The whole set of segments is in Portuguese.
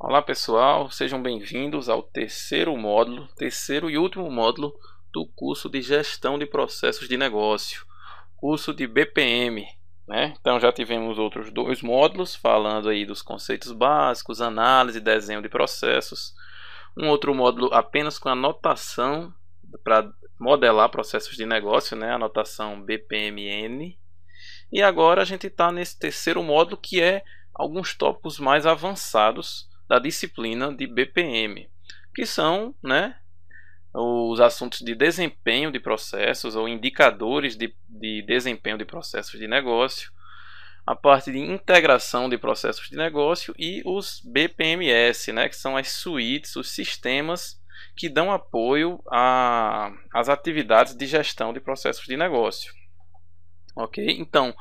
Olá pessoal, sejam bem-vindos ao terceiro e último módulo do curso de Gestão de Processos de Negócio, curso de BPM, né? Então já tivemos outros dois módulos falando aí dos conceitos básicos, análise e desenho de processos, um outro módulo apenas com anotação para modelar processos de negócio, né? Anotação BPMN, e agora a gente está nesse terceiro módulo que é alguns tópicos mais avançados da disciplina de BPM, que são, né, os assuntos de desempenho de processos ou indicadores de desempenho de processos de negócio, a parte de integração de processos de negócio e os BPMS, né, que são as suítes, os sistemas que dão apoio às atividades de gestão de processos de negócio. Ok? Então,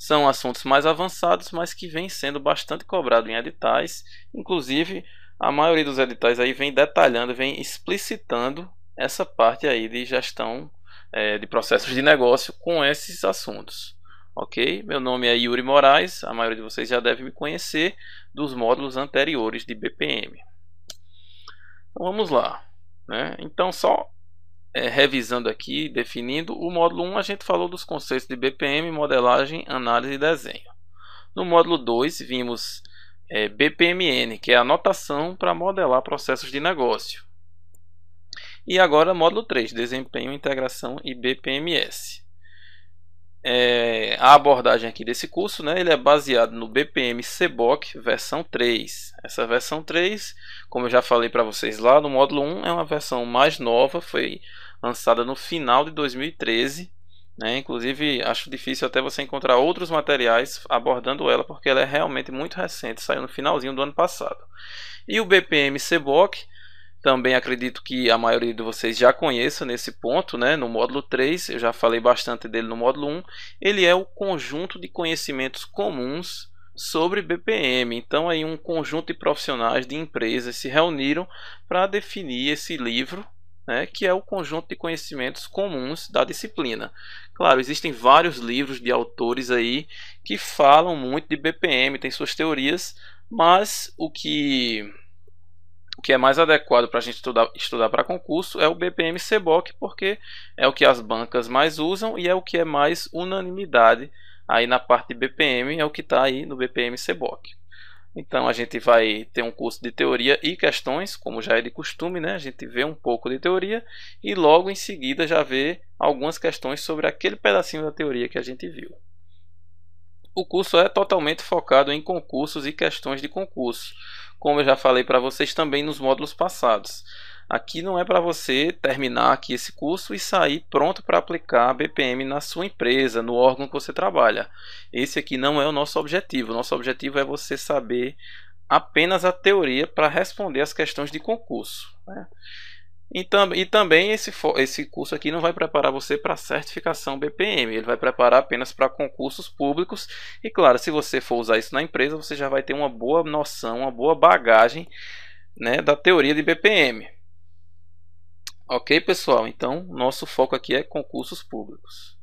são assuntos mais avançados, mas que vem sendo bastante cobrado em editais. Inclusive, a maioria dos editais aí vem detalhando, vem explicitando essa parte aí de gestão de processos de negócio com esses assuntos. Ok? Meu nome é Yuri Moraes, a maioria de vocês já deve me conhecer dos módulos anteriores de BPM. Então vamos lá, né? Então só revisando aqui, definindo, o módulo 1 a gente falou dos conceitos de BPM, modelagem, análise e desenho. No módulo 2 vimos BPMN, que é a anotação para modelar processos de negócio. E agora módulo 3, desempenho, integração e BPMS. A abordagem aqui desse curso, né, ele é baseado no BPM CBOK versão 3. Essa versão 3, como eu já falei para vocês lá no módulo 1, é uma versão mais nova, foi lançada no final de 2013, né? Inclusive acho difícil até você encontrar outros materiais abordando ela, porque ela é realmente muito recente, saiu no finalzinho do ano passado. E o BPM CBOK, também acredito que a maioria de vocês já conheça nesse ponto, né? No módulo 3, eu já falei bastante dele no módulo 1, ele é o conjunto de conhecimentos comuns sobre BPM. Então aí um conjunto de profissionais de empresas se reuniram para definir esse livro, né, que é o conjunto de conhecimentos comuns da disciplina. Claro, existem vários livros de autores aí que falam muito de BPM, tem suas teorias, mas o que é mais adequado para a gente estudar para concurso é o BPM CBOK, porque é o que as bancas mais usam e é o que é mais unanimidade aí na parte de BPM, é o que está aí no BPM CBOK. Então a gente vai ter um curso de teoria e questões, como já é de costume, né? A gente vê um pouco de teoria e logo em seguida já vê algumas questões sobre aquele pedacinho da teoria que a gente viu. O curso é totalmente focado em concursos e questões de concurso, como eu já falei para vocês também nos módulos passados. Aqui não é para você terminar aqui esse curso e sair pronto para aplicar a BPM na sua empresa, no órgão que você trabalha. Esse aqui não é o nosso objetivo. O nosso objetivo é você saber apenas a teoria para responder as questões de concurso, né? E também esse curso aqui não vai preparar você para certificação BPM, ele vai preparar apenas para concursos públicos. E claro, se você for usar isso na empresa, você já vai ter uma boa noção, uma boa bagagem, né, da teoria de BPM. Ok, pessoal? Então, nosso foco aqui é concursos públicos.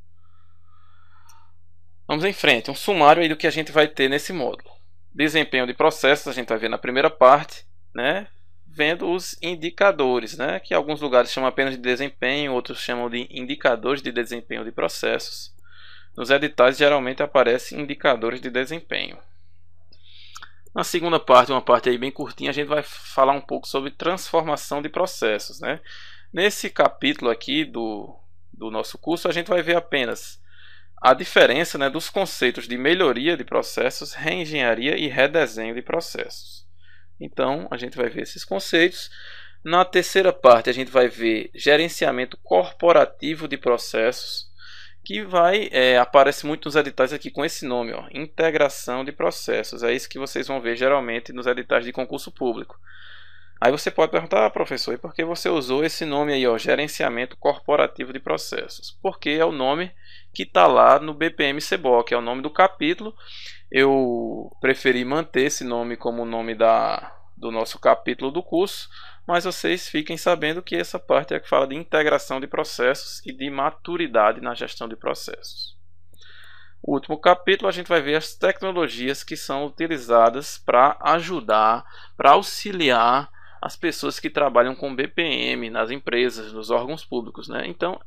Vamos em frente, um sumário aí do que a gente vai ter nesse módulo. Desempenho de processos, a gente vai ver na primeira parte, né? Vendo os indicadores, né? Que alguns lugares chamam apenas de desempenho, outros chamam de indicadores de desempenho de processos. Nos editais geralmente aparecem indicadores de desempenho. Na segunda parte, uma parte aí bem curtinha, a gente vai falar um pouco sobre transformação de processos, né? Nesse capítulo aqui do nosso curso, a gente vai ver apenas a diferença, né, dos conceitos de melhoria de processos, reengenharia e redesenho de processos. Então, a gente vai ver esses conceitos. Na terceira parte, a gente vai ver gerenciamento corporativo de processos, que aparece muito nos editais aqui com esse nome, ó, integração de processos. É isso que vocês vão ver geralmente nos editais de concurso público. Aí você pode perguntar, professor, e por que você usou esse nome aí, ó, gerenciamento corporativo de processos? Porque é o nome que está lá no BPM CBOK, é o nome do capítulo. Eu preferi manter esse nome como o nome do nosso capítulo do curso, mas vocês fiquem sabendo que essa parte é que fala de integração de processos e de maturidade na gestão de processos. O último capítulo a gente vai ver as tecnologias que são utilizadas para ajudar, para auxiliar as pessoas que trabalham com BPM nas empresas, nos órgãos públicos, né? Então,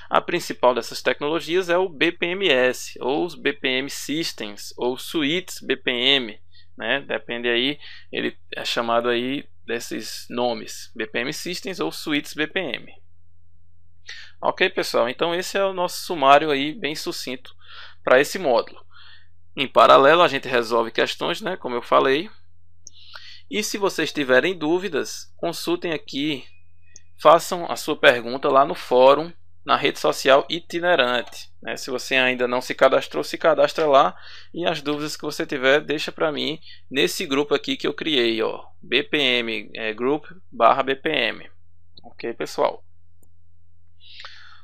a principal dessas tecnologias é o BPMS, ou os BPM Systems, ou Suites BPM, né? Depende aí, ele é chamado aí desses nomes, BPM Systems ou Suites BPM. Ok, pessoal, então esse é o nosso sumário aí bem sucinto para esse módulo. Em paralelo, a gente resolve questões, né, como eu falei. E se vocês tiverem dúvidas, consultem aqui, façam a sua pergunta lá no fórum, na rede social Itinerante, né? Se você ainda não se cadastrou, se cadastra lá, e as dúvidas que você tiver, deixa para mim nesse grupo aqui que eu criei, ó, BPM Group/BPM. Ok, pessoal?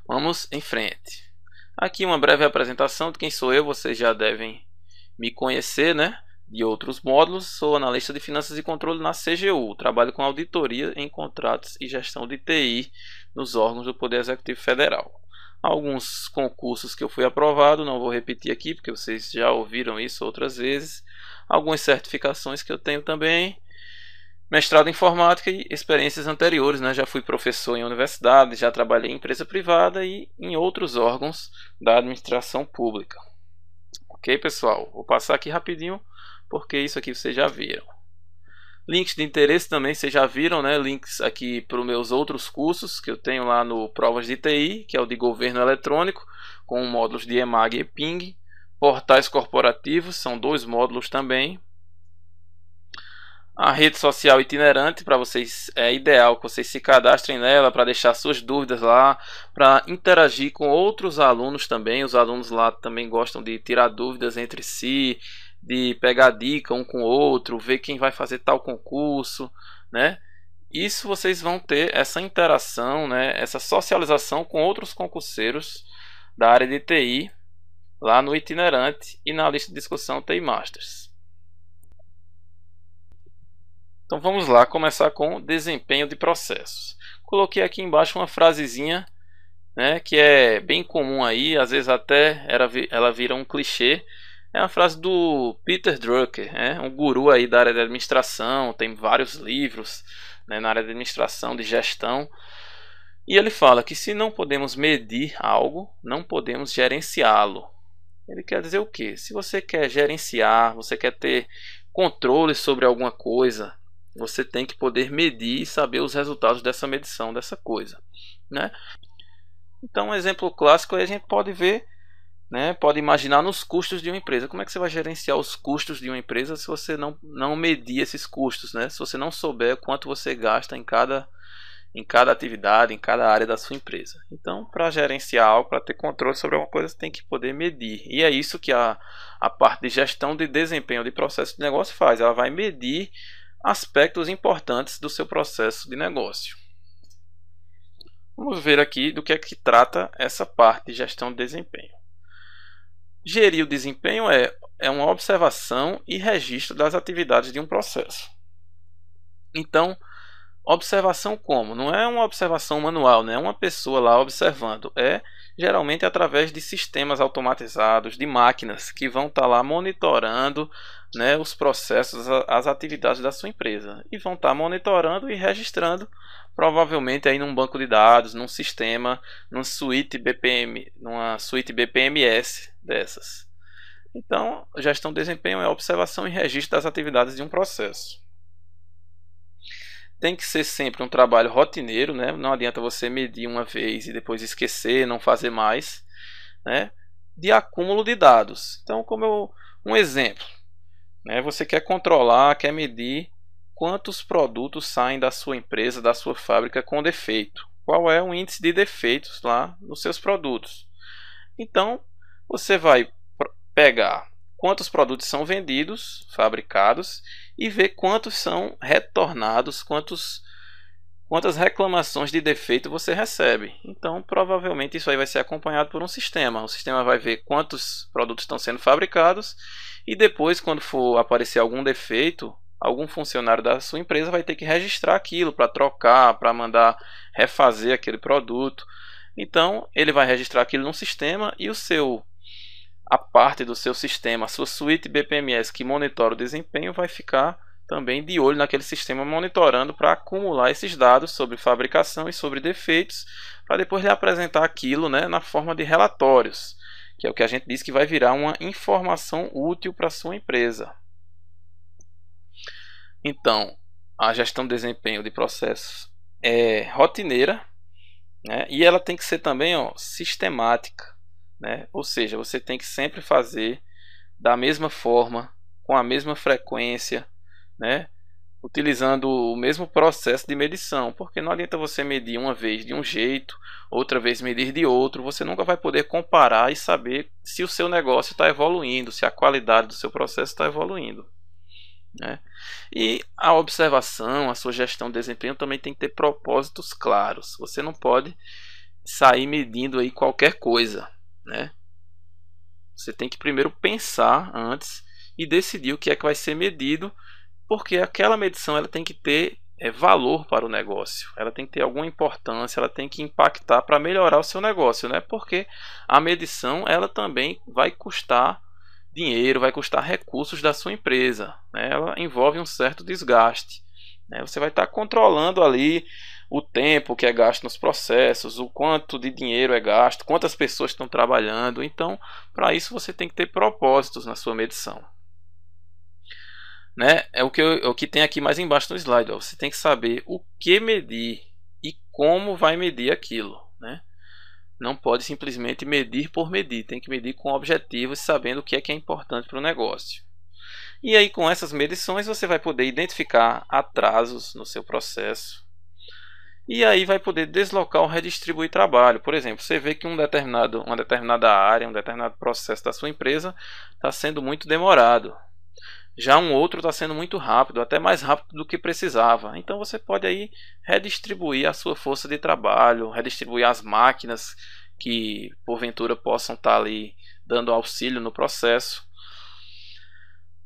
Vamos em frente. Aqui uma breve apresentação de quem sou eu, vocês já devem me conhecer, né? De outros módulos, sou analista de finanças e controle na CGU, trabalho com auditoria em contratos e gestão de TI nos órgãos do Poder Executivo Federal. Alguns concursos que eu fui aprovado, não vou repetir aqui porque vocês já ouviram isso outras vezes. Algumas certificações que eu tenho também. Mestrado em informática e experiências anteriores, né? Já fui professor em universidade, já trabalhei em empresa privada e em outros órgãos da administração pública. Ok, pessoal? Vou passar aqui rapidinho porque isso aqui vocês já viram. Links de interesse também vocês já viram, né? Links aqui para os meus outros cursos que eu tenho lá no Provas de TI, que é o de Governo Eletrônico, com módulos de EMAG e PING. Portais corporativos, são 2 módulos também. A rede social Itinerante, para vocês, é ideal que vocês se cadastrem nela para deixar suas dúvidas lá, para interagir com outros alunos também. Os alunos lá também gostam de tirar dúvidas entre si, de pegar dica um com o outro, ver quem vai fazer tal concurso, né? Isso vocês vão ter essa interação, né? Essa socialização com outros concurseiros da área de TI lá no Itinerante e na lista de discussão TI Masters. Então vamos lá começar com desempenho de processos. Coloquei aqui embaixo uma frasezinha, né, que é bem comum aí, às vezes até ela vira um clichê. É uma frase do Peter Drucker, né, um guru aí da área de administração, tem vários livros, né, na área de administração, de gestão. E ele fala que se não podemos medir algo, não podemos gerenciá-lo. Ele quer dizer o quê? Se você quer gerenciar, você quer ter controle sobre alguma coisa, você tem que poder medir e saber os resultados dessa medição, dessa coisa, né? Então, um exemplo clássico aí a gente pode ver, né? Pode imaginar nos custos de uma empresa. Como é que você vai gerenciar os custos de uma empresa se você não medir esses custos, né? Se você não souber quanto você gasta em cada atividade, em cada área da sua empresa. Então, para gerenciar algo, para ter controle sobre alguma coisa, você tem que poder medir. E é isso que a parte de gestão de desempenho de processo de negócio faz. Ela vai medir aspectos importantes do seu processo de negócio. Vamos ver aqui do que é que trata essa parte de gestão de desempenho. Gerir o desempenho é uma observação e registro das atividades de um processo. Então, observação como? Não é uma observação manual, não é uma pessoa lá observando. É geralmente através de sistemas automatizados, de máquinas que vão estar lá monitorando, né, os processos, as atividades da sua empresa. E vão estar monitorando e registrando, provavelmente aí num banco de dados, num sistema, numa suíte BPMS dessas. Então, gestão de desempenho é observação e registro das atividades de um processo. Tem que ser sempre um trabalho rotineiro, né? Não adianta você medir uma vez e depois esquecer, não fazer mais, né? De acúmulo de dados. Então, um exemplo, né? Você quer controlar, quer medir quantos produtos saem da sua empresa, da sua fábrica com defeito. Qual é o índice de defeitos lá nos seus produtos? Então, você vai pegar quantos produtos são vendidos, fabricados, e ver quantos são retornados, quantas reclamações de defeito você recebe. Então, provavelmente isso aí vai ser acompanhado por um sistema. O sistema vai ver quantos produtos estão sendo fabricados e depois, quando for aparecer algum defeito, algum funcionário da sua empresa vai ter que registrar aquilo para trocar, para mandar refazer aquele produto. Então, ele vai registrar aquilo no sistema e a parte do seu sistema, a sua suíte BPMS que monitora o desempenho, vai ficar também de olho naquele sistema, monitorando para acumular esses dados sobre fabricação e sobre defeitos, para depois lhe apresentar aquilo, né, na forma de relatórios, que é o que a gente diz que vai virar uma informação útil para a sua empresa. Então, a gestão de desempenho de processos é rotineira, né, e ela tem que ser também, sistemática, né? Ou seja, você tem que sempre fazer da mesma forma, com a mesma frequência, né? Utilizando o mesmo processo de medição, porque não adianta você medir uma vez de um jeito, outra vez medir de outro, você nunca vai poder comparar e saber se o seu negócio está evoluindo, se a qualidade do seu processo está evoluindo, né? E a observação, a sua gestão de desempenho também tem que ter propósitos claros. Você não pode sair medindo aí qualquer coisa, né? Você tem que primeiro pensar antes e decidir o que é que vai ser medido, porque aquela medição ela tem que ter valor para o negócio, ela tem que ter alguma importância, ela tem que impactar para melhorar o seu negócio, né? Porque a medição ela também vai custar dinheiro, vai custar recursos da sua empresa, né? Ela envolve um certo desgaste, né? Você vai estar controlando ali o tempo que é gasto nos processos, o quanto de dinheiro é gasto, quantas pessoas estão trabalhando. Então, para isso você tem que ter propósitos na sua medição, né? É o que tem aqui mais embaixo no slide, ó. Você tem que saber o que medir e como vai medir aquilo, né? Não pode simplesmente medir por medir, tem que medir com objetivos, sabendo o que é importante para o negócio. E aí, com essas medições, você vai poder identificar atrasos no seu processo. E aí vai poder deslocar ou redistribuir trabalho. Por exemplo, você vê que uma determinada área, um determinado processo da sua empresa está sendo muito demorado. Já um outro está sendo muito rápido, até mais rápido do que precisava. Então você pode aí redistribuir a sua força de trabalho, redistribuir as máquinas que porventura possam estar ali dando auxílio no processo.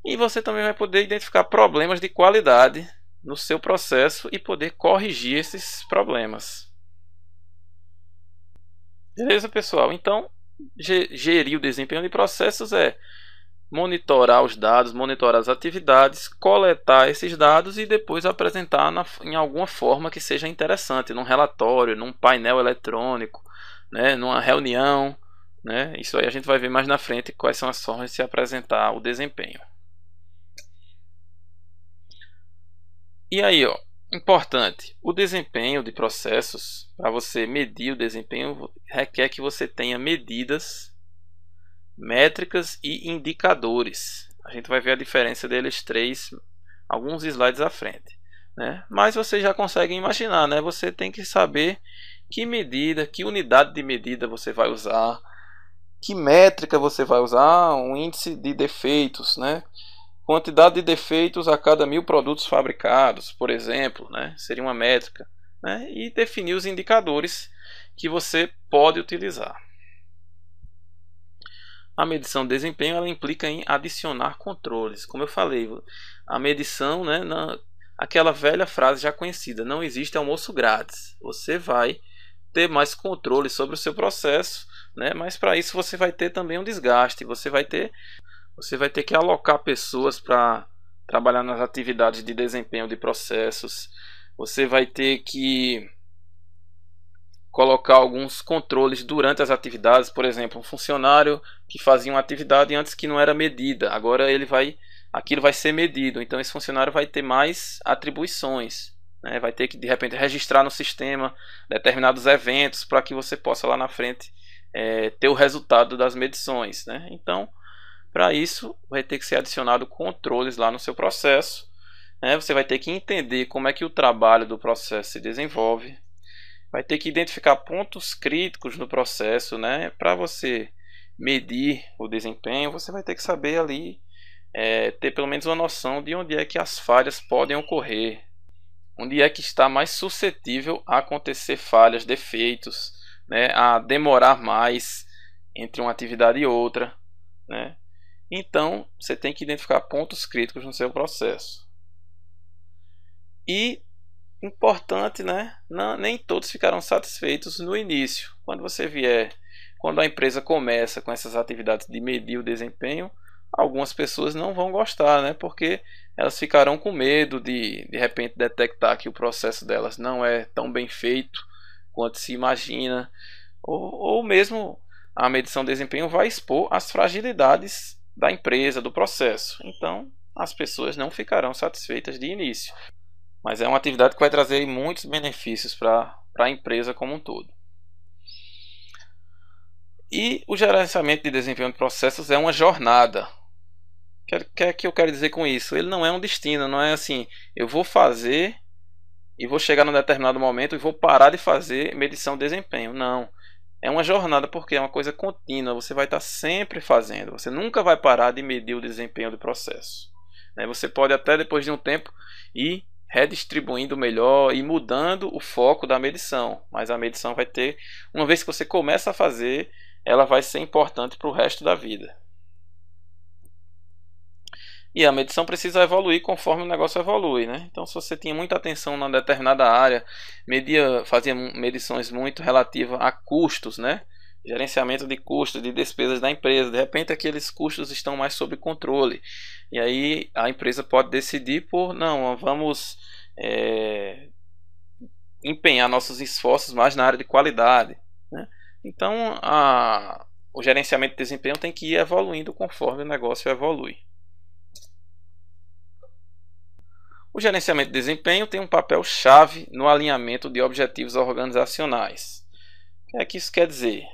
E você também vai poder identificar problemas de qualidade no seu processo e poder corrigir esses problemas. Beleza, pessoal? Então, gerir o desempenho de processos é monitorar os dados, monitorar as atividades, coletar esses dados e depois apresentar em alguma forma que seja interessante, num relatório, num painel eletrônico, né, numa reunião, né? Isso aí a gente vai ver mais na frente quais são as formas de se apresentar o desempenho. E aí, importante, o desempenho de processos, para você medir o desempenho, requer que você tenha medidas, métricas e indicadores. A gente vai ver a diferença deles alguns slides à frente, né? Mas você já consegue imaginar, né? Você tem que saber que medida, que unidade de medida você vai usar, que métrica você vai usar, um índice de defeitos, né? Quantidade de defeitos a cada 1000 produtos fabricados, por exemplo, né? Seria uma métrica, né? E definir os indicadores que você pode utilizar. A medição de desempenho ela implica em adicionar controles. Como eu falei, a medição, né, aquela velha frase já conhecida, não existe almoço grátis. Você vai ter mais controle sobre o seu processo, né? Mas para isso você vai ter também um desgaste. Você vai ter que alocar pessoas para trabalhar nas atividades de desempenho de processos. Você vai ter que colocar alguns controles durante as atividades. Por exemplo, um funcionário que fazia uma atividade antes que não era medida, agora aquilo vai ser medido. Então esse funcionário vai ter mais atribuições, né? Vai ter que de repente registrar no sistema determinados eventos para que você possa lá na frente ter o resultado das medições, né? Então, para isso vai ter que ser adicionado controles lá no seu processo, né? Você vai ter que entender como é que o trabalho do processo se desenvolve. Vai ter que identificar pontos críticos no processo, né? Para você medir o desempenho, você vai ter que saber ali, ter pelo menos uma noção de onde é que as falhas podem ocorrer, onde é que está mais suscetível a acontecer falhas, defeitos, né? A demorar mais entre uma atividade e outra, né? Então, você tem que identificar pontos críticos no seu processo. E importante, né? Nem todos ficarão satisfeitos no início. Quando você vier quando a empresa começa com essas atividades de medir o desempenho, algumas pessoas não vão gostar, né? Porque elas ficarão com medo de repente detectar que o processo delas não é tão bem feito quanto se imagina, ou mesmo a medição de desempenho vai expor as fragilidades da empresa, do processo. Então, as pessoas não ficarão satisfeitas de início. Mas é uma atividade que vai trazer muitos benefícios para a empresa como um todo. E o gerenciamento de desempenho de processos é uma jornada. O que é que eu quero dizer com isso? Ele não é um destino, não é assim, eu vou fazer e vou chegar num determinado momento e vou parar de fazer medição de desempenho. Não. É uma jornada porque é uma coisa contínua, você vai estar sempre fazendo, você nunca vai parar de medir o desempenho do processo. Você pode até depois de um tempo ir redistribuindo melhor e mudando o foco da medição, mas a medição vai ter, uma vez que você começa a fazer, ela vai ser importante para o resto da vida. E a medição precisa evoluir conforme o negócio evolui, né? Então, se você tinha muita atenção numa determinada área, fazia medições muito relativas a custos, né? Gerenciamento de custos, de despesas da empresa. De repente, aqueles custos estão mais sob controle. E aí, a empresa pode decidir por, não, vamos empenhar nossos esforços mais na área de qualidade, né? Então, o gerenciamento de desempenho tem que ir evoluindo conforme o negócio evolui. O gerenciamento de desempenho tem um papel chave no alinhamento de objetivos organizacionais. O que é que isso quer dizer?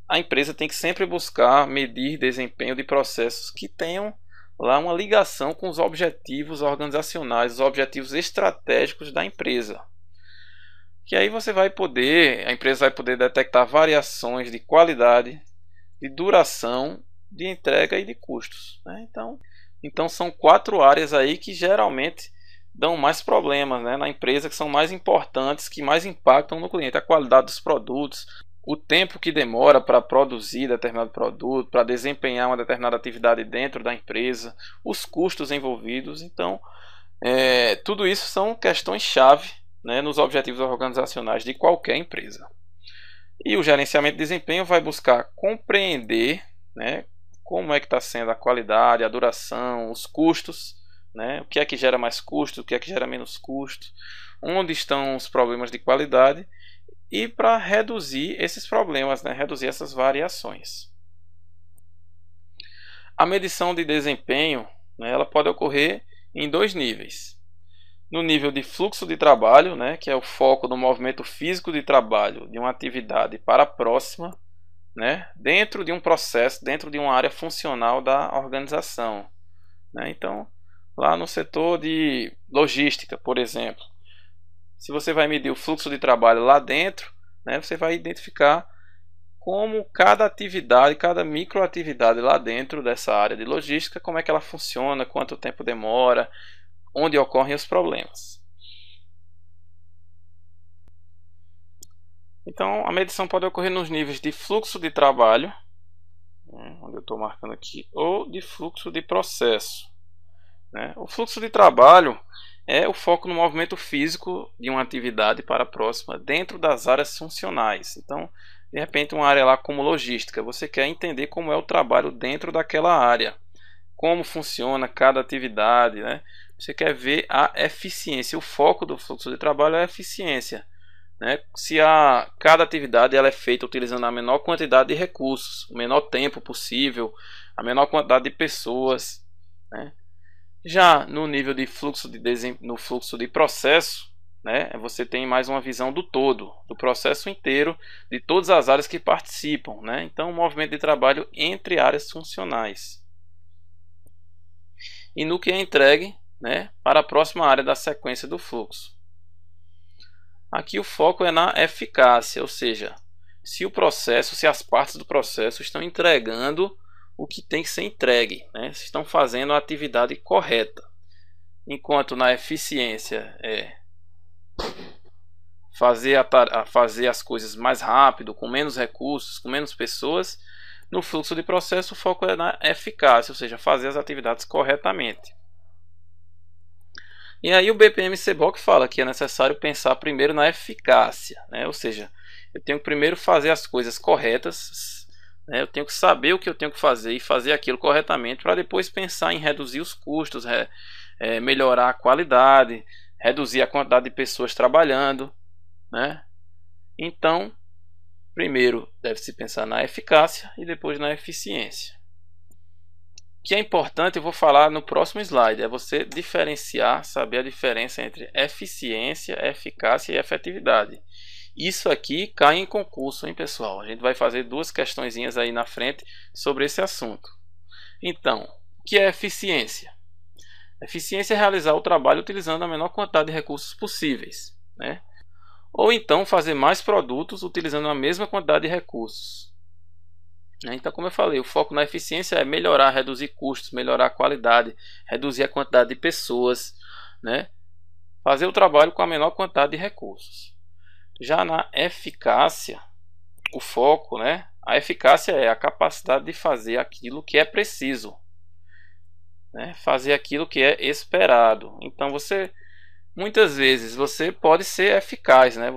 A empresa tem que sempre buscar medir desempenho de processos que tenham lá uma ligação com os objetivos organizacionais, os objetivos estratégicos da empresa. Que aí a empresa vai poder detectar variações de qualidade, de duração, de entrega e de custos, né? Então são 4 áreas aí que geralmente dão mais problemas, né, na empresa, que são mais importantes, que mais impactam no cliente. A qualidade dos produtos, o tempo que demora para produzir determinado produto, para desempenhar uma determinada atividade dentro da empresa, os custos envolvidos. Então, tudo isso são questões-chave, né, nos objetivos organizacionais de qualquer empresa. E o gerenciamento de desempenho vai buscar compreender, né, como é que está sendo a qualidade, a duração, os custos, né? O que é que gera mais custo, o que é que gera menos custo, onde estão os problemas de qualidade, e para reduzir esses problemas, né? Reduzir essas variações. A medição de desempenho, né, ela pode ocorrer em 2 níveis. No nível de fluxo de trabalho, né, que é o foco do movimento físico de trabalho de uma atividade para a próxima, né, dentro de um processo, dentro de uma área funcional da organização, né? Então, lá no setor de logística, por exemplo, se você vai medir o fluxo de trabalho lá dentro, né, você vai identificar como cada atividade, cada microatividade lá dentro dessa área de logística, como é que ela funciona, quanto tempo demora, onde ocorrem os problemas. Então, a medição pode ocorrer nos níveis de fluxo de trabalho, onde eu estou marcando aqui, ou de fluxo de processo, né? O fluxo de trabalho é o foco no movimento físico de uma atividade para a próxima dentro das áreas funcionais. Então, de repente, uma área lá como logística, você quer entender como é o trabalho dentro daquela área, como funciona cada atividade, né? Você quer ver a eficiência. O foco do fluxo de trabalho é a eficiência, né? Se cada atividade ela é feita utilizando a menor quantidade de recursos, o menor tempo possível, a menor quantidade de pessoas, né? Já no nível de fluxo no fluxo de processo, né, você tem mais uma visão do todo, do processo inteiro, de todas as áreas que participam, né? Então, um movimento de trabalho entre áreas funcionais. E no que é entregue, né, para a próxima área da sequência do fluxo. Aqui o foco é na eficácia, ou seja, se as partes do processo estão entregando o que tem que ser entregue, né? Se estão fazendo a atividade correta. Enquanto na eficiência é fazer as coisas mais rápido, com menos recursos, com menos pessoas, no fluxo de processo o foco é na eficácia, ou seja, fazer as atividades corretamente. E aí o BPM-SBOC fala que é necessário pensar primeiro na eficácia, né? Ou seja, Eu tenho que primeiro fazer as coisas corretas, né? Eu tenho que saber o que eu tenho que fazer e fazer aquilo corretamente para depois pensar em reduzir os custos, melhorar a qualidade, reduzir a quantidade de pessoas trabalhando, né? Então, primeiro deve-se pensar na eficácia e depois na eficiência. O que é importante, eu vou falar no próximo slide, é você diferenciar, saber a diferença entre eficiência, eficácia e efetividade. Isso aqui cai em concurso, hein, pessoal? A gente vai fazer duas questõezinhas aí na frente sobre esse assunto. Então, o que é eficiência? Eficiência é realizar o trabalho utilizando a menor quantidade de recursos possíveis, né? Ou então fazer mais produtos utilizando a mesma quantidade de recursos. Então, como eu falei, o foco na eficiência é melhorar, reduzir custos, melhorar a qualidade, reduzir a quantidade de pessoas, né? Fazer o trabalho com a menor quantidade de recursos. Já na eficácia, o foco, né? A eficácia é a capacidade de fazer aquilo que é preciso, né? Fazer aquilo que é esperado. Então, muitas vezes você pode ser eficaz, né?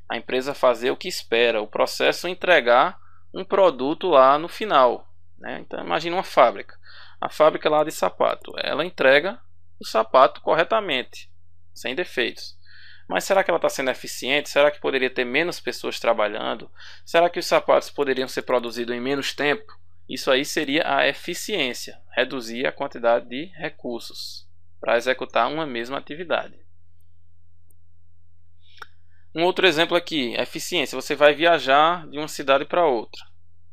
A empresa fazer o que espera, o processo entregar um produto lá no final, né? Então imagine uma fábrica, a fábrica lá de sapato, ela entrega o sapato corretamente, sem defeitos. Mas será que ela está sendo eficiente? Será que poderia ter menos pessoas trabalhando? Será que os sapatos poderiam ser produzidos em menos tempo? Isso aí seria a eficiência, reduzir a quantidade de recursos para executar uma mesma atividade. Um outro exemplo aqui, eficiência. Você vai viajar de uma cidade para outra.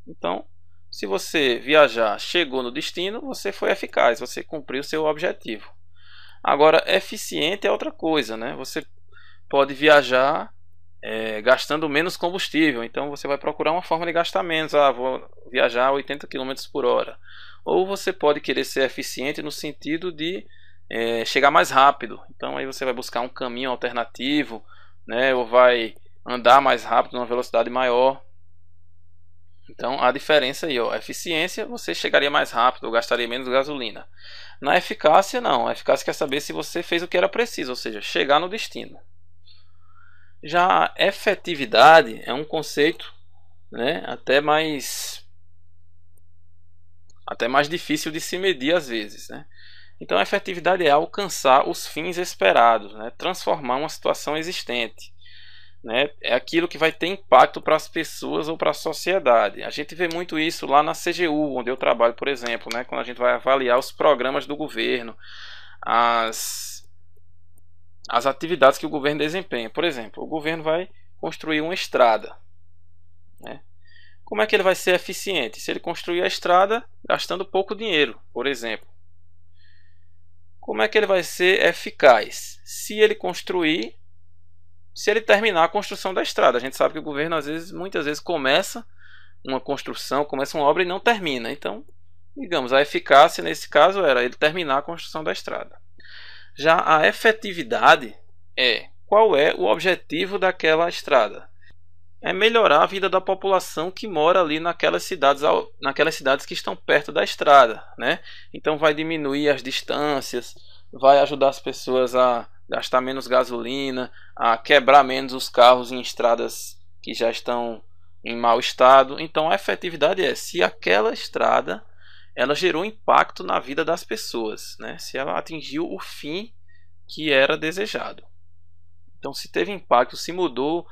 Então, se você viajar, chegou no destino, você foi eficaz, você cumpriu o seu objetivo. Agora, eficiente é outra coisa, né? Você pode viajar gastando menos combustível. Então, você vai procurar uma forma de gastar menos. Vou viajar a 80 km por hora. Ou você pode querer ser eficiente no sentido de chegar mais rápido. Então, aí você vai buscar um caminho alternativo, né? Ou vai andar mais rápido, numa velocidade maior. Então, a diferença aí, ó, a eficiência, você chegaria mais rápido, ou gastaria menos gasolina. Na eficácia, não. A eficácia quer saber se você fez o que era preciso, ou seja, chegar no destino. Já a efetividade é um conceito, né, até mais difícil de se medir às vezes, né? Então, a efetividade é alcançar os fins esperados, né, transformar uma situação existente. Né? É aquilo que vai ter impacto para as pessoas ou para a sociedade. A gente vê muito isso lá na CGU, onde eu trabalho, por exemplo, né? Quando a gente vai avaliar os programas do governo, as atividades que o governo desempenha. Por exemplo, o governo vai construir uma estrada, né? Como é que ele vai ser eficiente? Se ele construir a estrada gastando pouco dinheiro, por exemplo. Como é que ele vai ser eficaz? Se ele terminar a construção da estrada. A gente sabe que o governo muitas vezes começa uma construção, começa uma obra e não termina. Então, digamos, a eficácia nesse caso era ele terminar a construção da estrada. Já a efetividade qual é o objetivo daquela estrada? É melhorar a vida da população que mora ali naquelas cidades que estão perto da estrada, né? Então vai diminuir as distâncias, vai ajudar as pessoas a gastar menos gasolina, a quebrar menos os carros em estradas que já estão em mau estado. Então a efetividade é se aquela estrada ela gerou impacto na vida das pessoas, né? Se ela atingiu o fim que era desejado. Então, se teve impacto, se mudou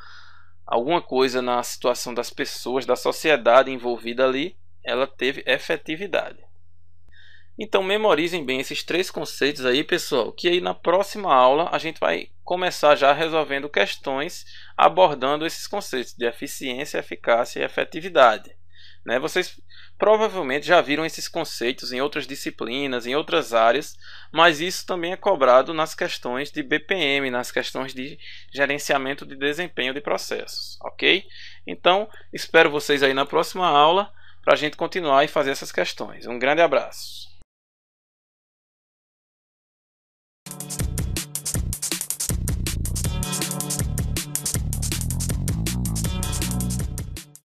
alguma coisa na situação das pessoas, da sociedade envolvida ali, ela teve efetividade. Então, memorizem bem esses três conceitos aí, pessoal, que aí na próxima aula a gente vai começar já resolvendo questões abordando esses conceitos de eficiência, eficácia e efetividade. Né? Vocês provavelmente já viram esses conceitos em outras disciplinas, em outras áreas, mas isso também é cobrado nas questões de BPM, nas questões de gerenciamento de desempenho de processos, ok? Então, espero vocês aí na próxima aula para a gente continuar e fazer essas questões. Um grande abraço!